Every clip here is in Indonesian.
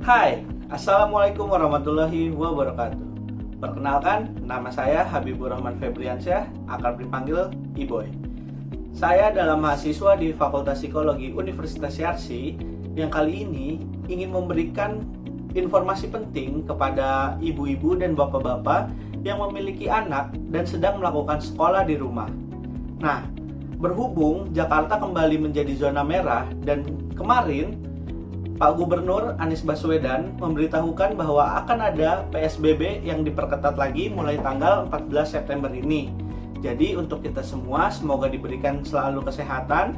Hai, Assalamualaikum warahmatullahi wabarakatuh. Perkenalkan, nama saya Habibur Rahman Febriansyah, akrab dipanggil Iboy. Saya adalah mahasiswa di Fakultas Psikologi Universitas Yarsi yang kali ini ingin memberikan informasi penting kepada ibu-ibu dan bapak-bapak yang memiliki anak dan sedang melakukan sekolah di rumah. Nah, berhubung Jakarta kembali menjadi zona merah dan kemarin Pak Gubernur Anies Baswedan memberitahukan bahwa akan ada PSBB yang diperketat lagi mulai tanggal 14 September ini. Jadi untuk kita semua semoga diberikan selalu kesehatan.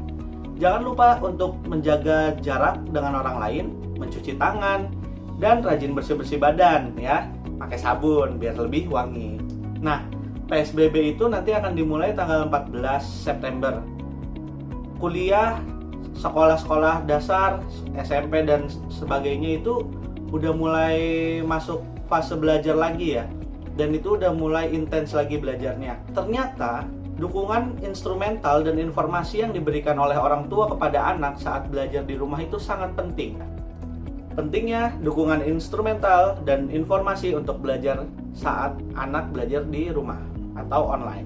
Jangan lupa untuk menjaga jarak dengan orang lain, mencuci tangan, dan rajin bersih-bersih badan ya, pakai sabun biar lebih wangi. Nah, PSBB itu nanti akan dimulai tanggal 14 September. Kuliah, sekolah-sekolah dasar, SMP dan sebagainya itu udah mulai masuk fase belajar lagi ya. Dan itu udah mulai intens lagi belajarnya. Ternyata dukungan instrumental dan informasi yang diberikan oleh orang tua kepada anak saat belajar di rumah itu sangat penting. Pentingnya dukungan instrumental dan informasi untuk belajar saat anak belajar di rumah atau online.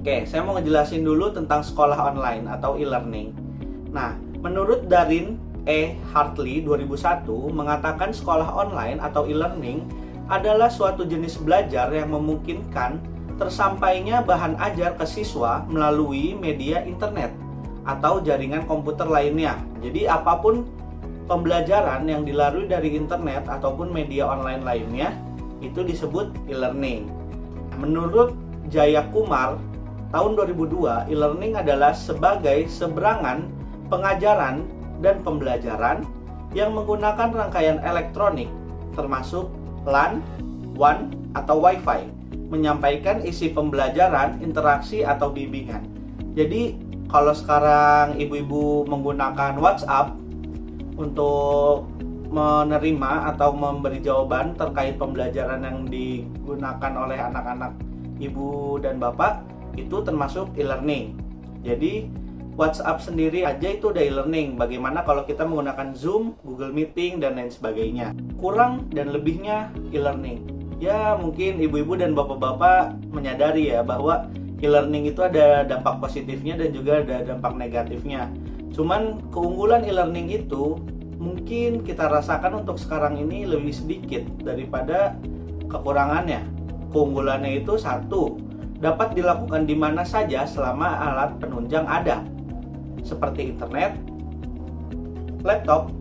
Oke, saya mau ngejelasin dulu tentang sekolah online atau e-learning. Nah, menurut Darin E. Hartley 2001 mengatakan sekolah online atau e-learning adalah suatu jenis belajar yang memungkinkan tersampainya bahan ajar ke siswa melalui media internet atau jaringan komputer lainnya. Jadi apapun pembelajaran yang dilalui dari internet ataupun media online lainnya itu disebut e-learning. Menurut Jaya Kumar tahun 2002, e-learning adalah sebagai seberangan pengajaran dan pembelajaran yang menggunakan rangkaian elektronik termasuk LAN, WAN, atau Wi-Fi menyampaikan isi pembelajaran, interaksi, atau bimbingan. Jadi kalau sekarang ibu-ibu menggunakan WhatsApp untuk menerima atau memberi jawaban terkait pembelajaran yang digunakan oleh anak-anak ibu dan bapak, itu termasuk e-learning. Jadi WhatsApp sendiri aja itu udah e-learning. Bagaimana kalau kita menggunakan Zoom, Google Meeting, dan lain sebagainya. Kurang dan lebihnya e-learning. Ya mungkin ibu-ibu dan bapak-bapak menyadari ya bahwa e-learning itu ada dampak positifnya dan juga ada dampak negatifnya. Cuman keunggulan e-learning itu mungkin kita rasakan untuk sekarang ini lebih sedikit daripada kekurangannya. Keunggulannya itu satu, dapat dilakukan di mana saja selama alat penunjang ada, seperti internet, laptop,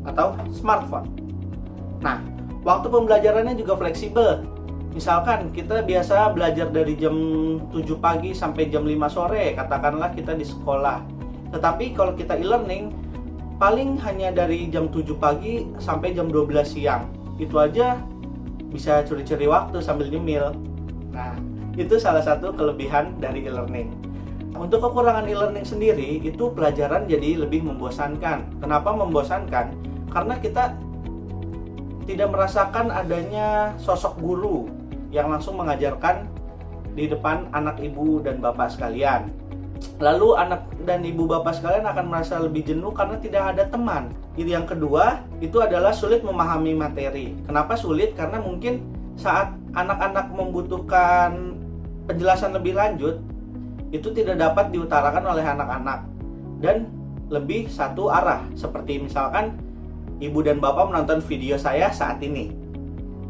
atau smartphone. Nah, waktu pembelajarannya juga fleksibel. Misalkan kita biasa belajar dari jam 7 pagi sampai jam 5 sore, katakanlah kita di sekolah. Tetapi kalau kita e-learning, paling hanya dari jam 7 pagi sampai jam 12 siang. Itu aja bisa curi-curi waktu sambil nyemil. Nah, itu salah satu kelebihan dari e-learning. Untuk kekurangan e-learning sendiri, itu pelajaran jadi lebih membosankan. Kenapa membosankan? Karena kita tidak merasakan adanya sosok guru yang langsung mengajarkan di depan anak ibu dan bapak sekalian. Lalu anak dan ibu bapak sekalian akan merasa lebih jenuh karena tidak ada teman. Yang kedua, itu adalah sulit memahami materi. Kenapa sulit? Karena mungkin saat anak-anak membutuhkan penjelasan lebih lanjut, itu tidak dapat diutarakan oleh anak-anak dan lebih satu arah. Seperti misalkan ibu dan bapak menonton video saya saat ini,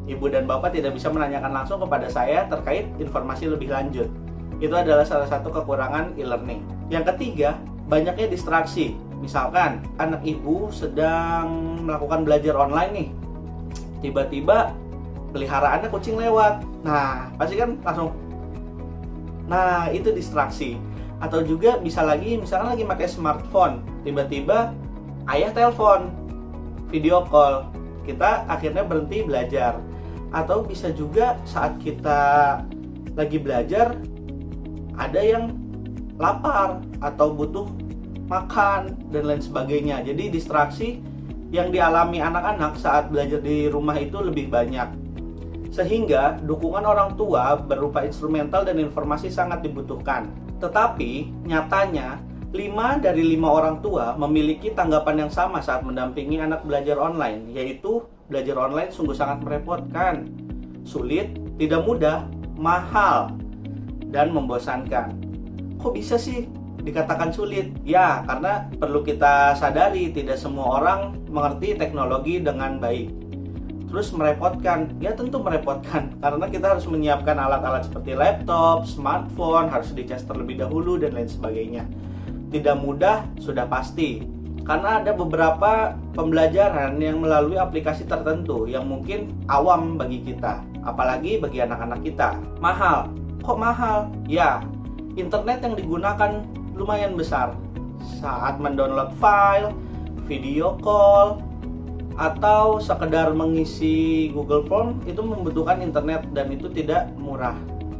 ibu dan bapak tidak bisa menanyakan langsung kepada saya terkait informasi lebih lanjut. Itu adalah salah satu kekurangan e-learning. Yang ketiga, banyaknya distraksi. Misalkan anak ibu sedang melakukan belajar online nih, tiba-tiba peliharaannya kucing lewat. Nah, pasti kan langsung, nah itu distraksi. Atau juga bisa lagi, misalkan lagi pakai smartphone, tiba-tiba ayah telepon, video call, kita akhirnya berhenti belajar. Atau bisa juga saat kita lagi belajar, ada yang lapar atau butuh makan dan lain sebagainya. Jadi distraksi yang dialami anak-anak saat belajar di rumah itu lebih banyak. Sehingga dukungan orang tua berupa instrumental dan informasi sangat dibutuhkan. Tetapi nyatanya 5 dari 5 orang tua memiliki tanggapan yang sama saat mendampingi anak belajar online, yaitu belajar online sungguh sangat merepotkan, sulit, tidak mudah, mahal, dan membosankan. Kok bisa sih dikatakan sulit? Ya, karena perlu kita sadari tidak semua orang mengerti teknologi dengan baik. Terus merepotkan, ya tentu merepotkan karena kita harus menyiapkan alat-alat seperti laptop, smartphone, harus dicas terlebih dahulu dan lain sebagainya. Tidak mudah sudah pasti, karena ada beberapa pembelajaran yang melalui aplikasi tertentu yang mungkin awam bagi kita, apalagi bagi anak-anak kita. Mahal. Kok mahal? Ya, internet yang digunakan lumayan besar. Saat mendownload file, video call, atau sekedar mengisi Google Form itu membutuhkan internet dan itu tidak murah.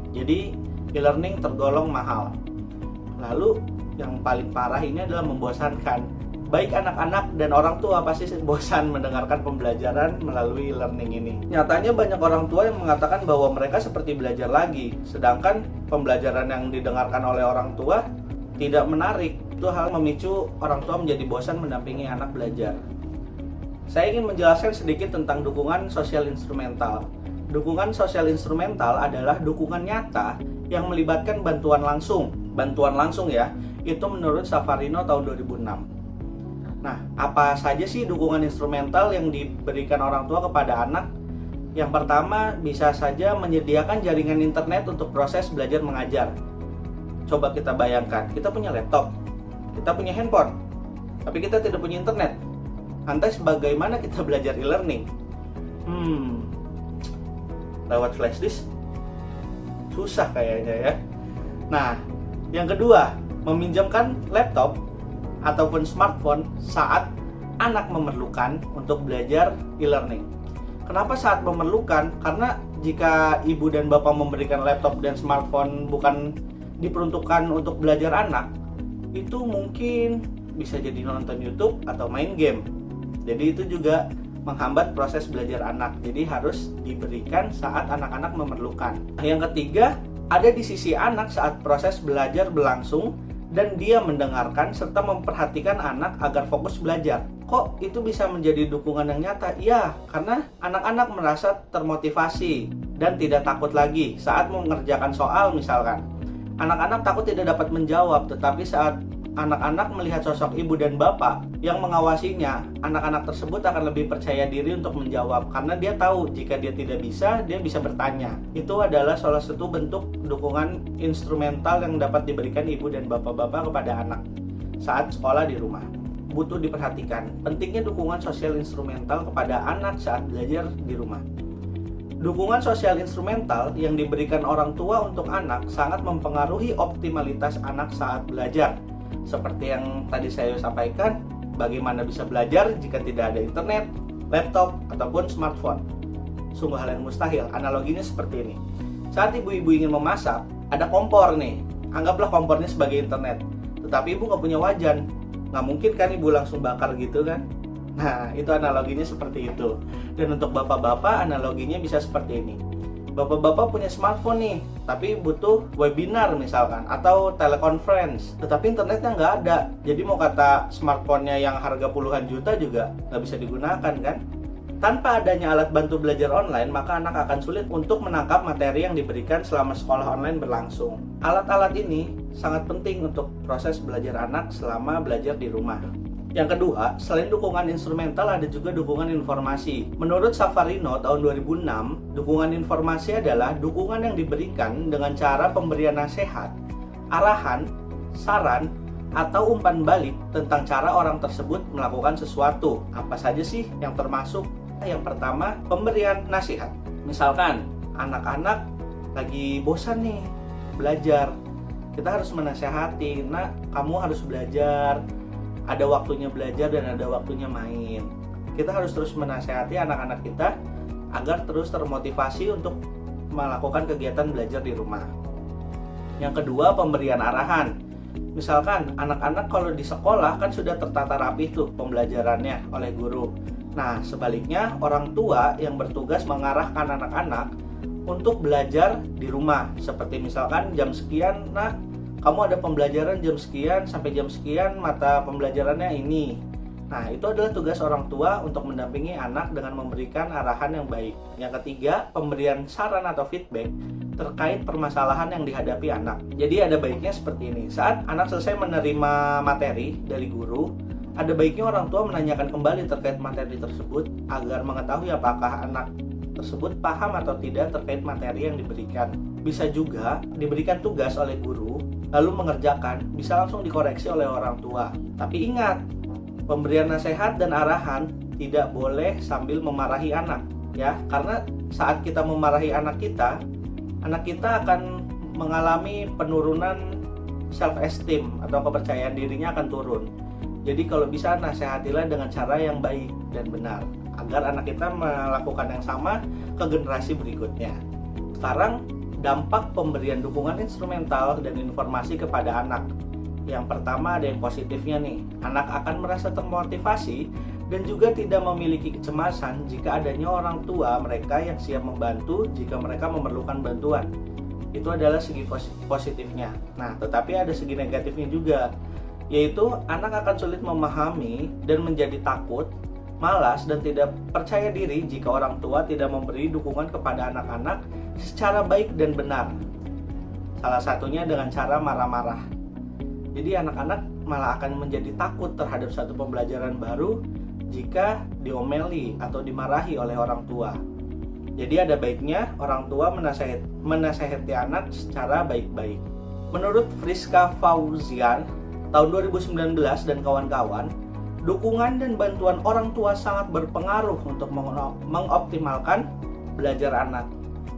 Jadi e-learning tergolong mahal. Lalu yang paling parah ini adalah membosankan. Baik anak-anak dan orang tua pasti bosan mendengarkan pembelajaran melalui e-learning ini. Nyatanya banyak orang tua yang mengatakan bahwa mereka seperti belajar lagi, sedangkan pembelajaran yang didengarkan oleh orang tua tidak menarik. Itu hal memicu orang tua menjadi bosan mendampingi anak belajar. Saya ingin menjelaskan sedikit tentang dukungan sosial instrumental. Dukungan sosial instrumental adalah dukungan nyata yang melibatkan bantuan langsung. Bantuan langsung ya, itu menurut Savarino tahun 2006. Nah, apa saja sih dukungan instrumental yang diberikan orang tua kepada anak? Yang pertama, bisa saja menyediakan jaringan internet untuk proses belajar mengajar. Coba kita bayangkan, kita punya laptop, kita punya handphone, tapi kita tidak punya internet. Lantas bagaimana kita belajar e-learning? Lewat flash disk? Susah kayaknya ya. Nah, yang kedua, meminjamkan laptop ataupun smartphone saat anak memerlukan untuk belajar e-learning. Kenapa saat memerlukan? Karena jika ibu dan bapak memberikan laptop dan smartphone bukan diperuntukkan untuk belajar anak, itu mungkin bisa jadi nonton YouTube atau main game. Jadi itu juga menghambat proses belajar anak. Jadi harus diberikan saat anak-anak memerlukan. Yang ketiga, ada di sisi anak saat proses belajar berlangsung dan dia mendengarkan serta memperhatikan anak agar fokus belajar. Kok itu bisa menjadi dukungan yang nyata? Ya, karena anak-anak merasa termotivasi dan tidak takut lagi saat mengerjakan soal misalkan. Anak-anak takut tidak dapat menjawab, tetapi saat anak-anak melihat sosok ibu dan bapak yang mengawasinya, anak-anak tersebut akan lebih percaya diri untuk menjawab karena dia tahu jika dia tidak bisa, dia bisa bertanya. Itu adalah salah satu bentuk dukungan instrumental yang dapat diberikan ibu dan bapak-bapak kepada anak saat sekolah di rumah. Butuh diperhatikan pentingnya dukungan sosial instrumental kepada anak saat belajar di rumah. Dukungan sosial instrumental yang diberikan orang tua untuk anak sangat mempengaruhi optimalitas anak saat belajar. Seperti yang tadi saya sampaikan, bagaimana bisa belajar jika tidak ada internet, laptop, ataupun smartphone. Sungguh hal yang mustahil. Analoginya seperti ini. Saat ibu-ibu ingin memasak, ada kompor nih. Anggaplah kompornya sebagai internet. Tetapi ibu nggak punya wajan. Nggak mungkin kan ibu langsung bakar gitu kan? Nah, itu analoginya seperti itu. Dan untuk bapak-bapak, analoginya bisa seperti ini. Bapak-bapak punya smartphone nih, tapi butuh webinar misalkan, atau teleconference, tetapi internetnya nggak ada. Jadi mau kata smartphone-nya yang harga puluhan juta juga nggak bisa digunakan kan? Tanpa adanya alat bantu belajar online, maka anak akan sulit untuk menangkap materi yang diberikan selama sekolah online berlangsung. Alat-alat ini sangat penting untuk proses belajar anak selama belajar di rumah. Yang kedua, selain dukungan instrumental ada juga dukungan informasi. Menurut Savarino tahun 2006, dukungan informasi adalah dukungan yang diberikan dengan cara pemberian nasihat, arahan, saran, atau umpan balik tentang cara orang tersebut melakukan sesuatu. Apa saja sih yang termasuk? Yang pertama, pemberian nasihat. Misalkan, anak-anak lagi bosan nih belajar. Kita harus menasehati, "Nak, kamu harus belajar. Ada waktunya belajar dan ada waktunya main." Kita harus terus menasehati anak-anak kita agar terus termotivasi untuk melakukan kegiatan belajar di rumah. Yang kedua, pemberian arahan. Misalkan anak-anak kalau di sekolah kan sudah tertata rapi tuh pembelajarannya oleh guru. Nah, sebaliknya orang tua yang bertugas mengarahkan anak-anak untuk belajar di rumah. Seperti misalkan jam sekian, "Nak, kamu ada pembelajaran jam sekian sampai jam sekian, mata pembelajarannya ini. Nah, itu adalah tugas orang tua untuk mendampingi anak dengan memberikan arahan yang baik. Yang ketiga, pemberian saran atau feedback terkait permasalahan yang dihadapi anak. Jadi ada baiknya seperti ini. Saat anak selesai menerima materi dari guru, ada baiknya orang tua menanyakan kembali terkait materi tersebut agar mengetahui apakah anak tersebut paham atau tidak terkait materi yang diberikan. Bisa juga diberikan tugas oleh guru, lalu mengerjakan, bisa langsung dikoreksi oleh orang tua. Tapi ingat, pemberian nasihat dan arahan tidak boleh sambil memarahi anak, ya, karena saat kita memarahi anak kita akan mengalami penurunan self esteem atau kepercayaan dirinya akan turun. Jadi kalau bisa nasihatilah dengan cara yang baik dan benar agar anak kita melakukan yang sama ke generasi berikutnya. Sekarang dampak pemberian dukungan instrumental dan informasi kepada anak. Yang pertama ada yang positifnya nih, anak akan merasa termotivasi dan juga tidak memiliki kecemasan jika adanya orang tua mereka yang siap membantu jika mereka memerlukan bantuan. Itu adalah segi positifnya. Nah, tetapi ada segi negatifnya juga, yaitu anak akan sulit memahami dan menjadi takut, malas, dan tidak percaya diri jika orang tua tidak memberi dukungan kepada anak-anak secara baik dan benar. Salah satunya dengan cara marah-marah. Jadi anak-anak malah akan menjadi takut terhadap satu pembelajaran baru jika diomeli atau dimarahi oleh orang tua. Jadi ada baiknya orang tua menasehati anak secara baik-baik. Menurut Friska Fauzian, tahun 2019 dan kawan-kawan, dukungan dan bantuan orang tua sangat berpengaruh untuk mengoptimalkan belajar anak.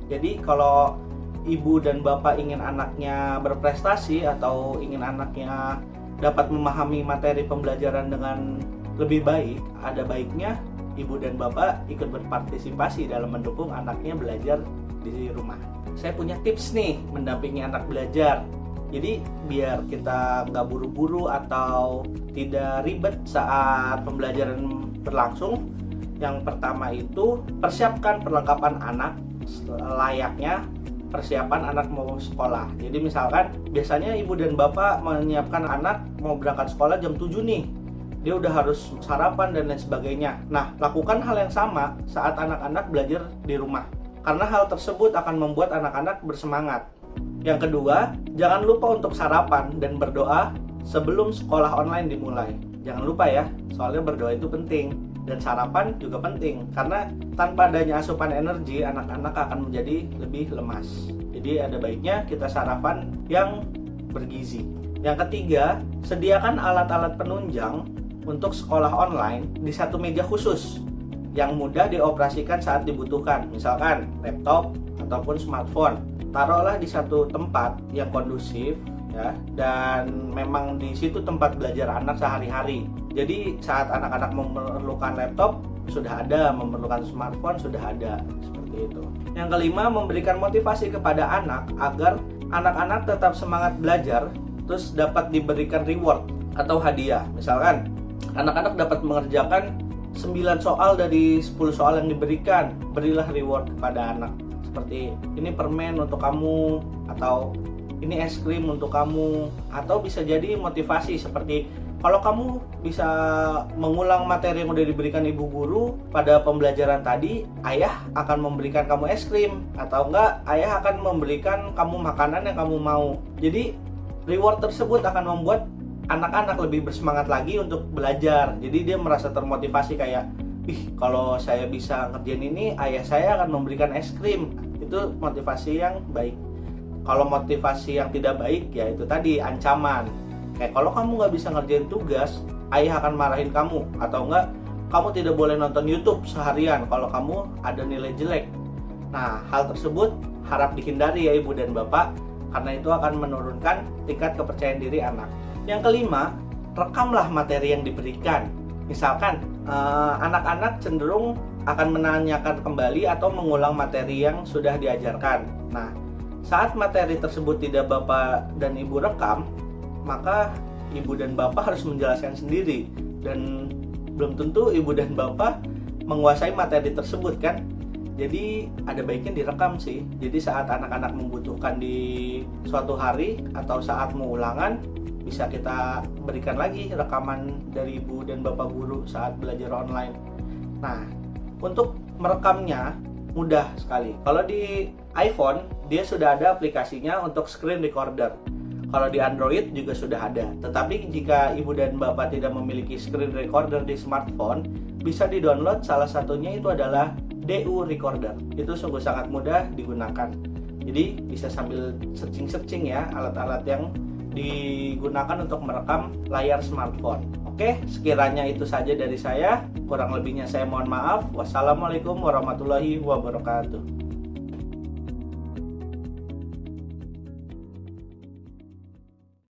Jadi kalau ibu dan bapak ingin anaknya berprestasi atau ingin anaknya dapat memahami materi pembelajaran dengan lebih baik, ada baiknya ibu dan bapak ikut berpartisipasi dalam mendukung anaknya belajar di rumah. Saya punya tips nih mendampingi anak belajar. Jadi biar kita nggak buru-buru atau tidak ribet saat pembelajaran berlangsung, yang pertama itu persiapkan perlengkapan anak layaknya persiapan anak mau sekolah. Jadi misalkan biasanya ibu dan bapak menyiapkan anak mau berangkat sekolah jam 7 nih. Dia udah harus sarapan dan lain sebagainya. Nah, lakukan hal yang sama saat anak-anak belajar di rumah. Karena hal tersebut akan membuat anak-anak bersemangat. Yang kedua, jangan lupa untuk sarapan dan berdoa sebelum sekolah online dimulai. Jangan lupa ya, soalnya berdoa itu penting. Dan sarapan juga penting, karena tanpa adanya asupan energi, anak-anak akan menjadi lebih lemas. Jadi ada baiknya kita sarapan yang bergizi. Yang ketiga, sediakan alat-alat penunjang untuk sekolah online di satu meja khusus yang mudah dioperasikan saat dibutuhkan, misalkan laptop ataupun smartphone. Taruhlah di satu tempat yang kondusif, ya, dan memang di situ tempat belajar anak sehari-hari. Jadi saat anak-anak memerlukan laptop sudah ada, memerlukan smartphone sudah ada, seperti itu. Yang kelima, memberikan motivasi kepada anak agar anak-anak tetap semangat belajar, terus dapat diberikan reward atau hadiah. Misalkan anak-anak dapat mengerjakan 9 soal dari 10 soal yang diberikan, berilah reward kepada anak. Seperti ini permen untuk kamu, atau ini es krim untuk kamu, atau bisa jadi motivasi seperti kalau kamu bisa mengulang materi yang udah diberikan ibu guru pada pembelajaran tadi, ayah akan memberikan kamu es krim, atau enggak ayah akan memberikan kamu makanan yang kamu mau. Jadi reward tersebut akan membuat anak-anak lebih bersemangat lagi untuk belajar. Jadi dia merasa termotivasi kayak, kalau saya bisa ngerjain ini, ayah saya akan memberikan es krim. Itu motivasi yang baik. Kalau motivasi yang tidak baik, ya itu tadi ancaman. Kayak kalau kamu nggak bisa ngerjain tugas, ayah akan marahin kamu. Atau enggak, kamu tidak boleh nonton YouTube seharian kalau kamu ada nilai jelek. Nah, hal tersebut harap dihindari ya ibu dan bapak, karena itu akan menurunkan tingkat kepercayaan diri anak. Yang kelima, rekamlah materi yang diberikan. Misalkan anak-anak cenderung akan menanyakan kembali atau mengulang materi yang sudah diajarkan. Nah, saat materi tersebut tidak bapak dan ibu rekam, maka ibu dan bapak harus menjelaskan sendiri, dan belum tentu ibu dan bapak menguasai materi tersebut kan. Jadi ada baiknya direkam sih. Jadi saat anak-anak membutuhkan di suatu hari atau saat mau ulangan, bisa kita berikan lagi rekaman dari ibu dan bapak guru saat belajar online. Nah, untuk merekamnya mudah sekali. Kalau di iPhone, dia sudah ada aplikasinya untuk screen recorder. Kalau di Android juga sudah ada. Tetapi jika ibu dan bapak tidak memiliki screen recorder di smartphone, bisa di-download. Salah satunya itu adalah DU Recorder. Itu sungguh sangat mudah digunakan. Jadi bisa sambil searching-searching ya alat-alat yang digunakan untuk merekam layar smartphone. Oke, sekiranya itu saja dari saya. Kurang lebihnya saya mohon maaf. Wassalamualaikum warahmatullahi wabarakatuh.